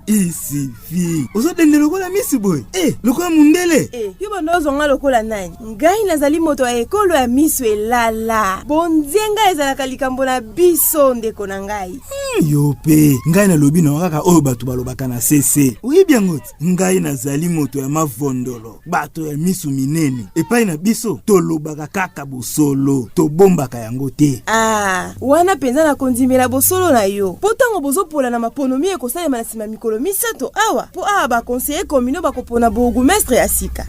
isifi ozodende lokola misi boy lokola mundele yo bandozo nga lokola nani ngai nazali moto ya ekolo ya miso elala bonzenga ezalaka likambo na biso ndeko na ngai yo pe ngai nalobi na kaka oyo bato balobaka na sese oyebi yango ngai nazali moto ya mavondolo bato ya misu minene epai na biso tolobaka kaka bosolo tobombaka yango te wana penza na kondimela bosolo na yo potango bozopola na maponomi ekosalema na nsima mikolo misato awa po bakonseiller communaux bakopona bourgmestre ya sika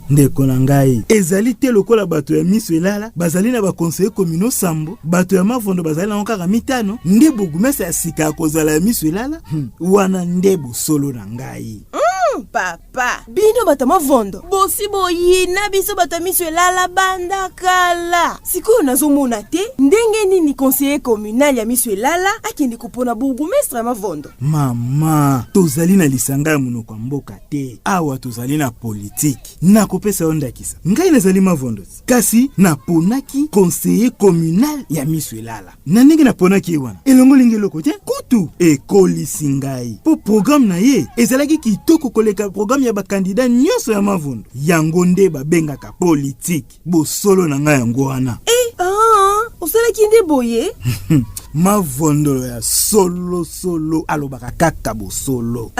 ndeko na ngai ezali te lokola bato ya misu elala bazali na bakonseiller communaux sambo bato ya mavondo bazali na kaka mitano nde bourgmestre ya sika akozala ya misu elala wana nde bosolo na ngai papa bino bato mavondo bosi boyina biso bato miso elala banda kala sikoyo nazomona te ndenge nini conseiller communal ya miso elala akende kopona bourgmestre ya mavondo mama tozali na lisanga ya monoko ya mboka te awa tozali na politiki nakopesa yo ndakisa ngai nazali mavondo kasi naponaki conseiller communal ya miso elala na ndenge naponaki ye wana elongo lingi eloko te kutu ekolisi ngai po programme na ye ezalaki kitoko koleka programme ya bakandida nyonso ya mavondo yango nde babengaka politiki bosolo na ngai yango wana osalaki nde boye mavondolo ya solo alobaka kaka bosolo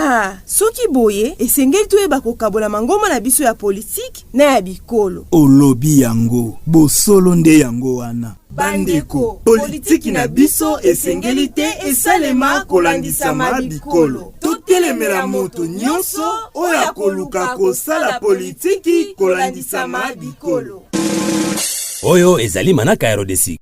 soki boye esengeli toyeba kokabola mangoma na biso ya politiki na ya bikolo olobi yango bosolo nde yango wana bandeko politiki na biso esengeli te esalema kolandisama bikolo totelemela moto nyonso oyo akoluka kosala politiki kolandisama bikolo oyo ezali manaka ya RDC.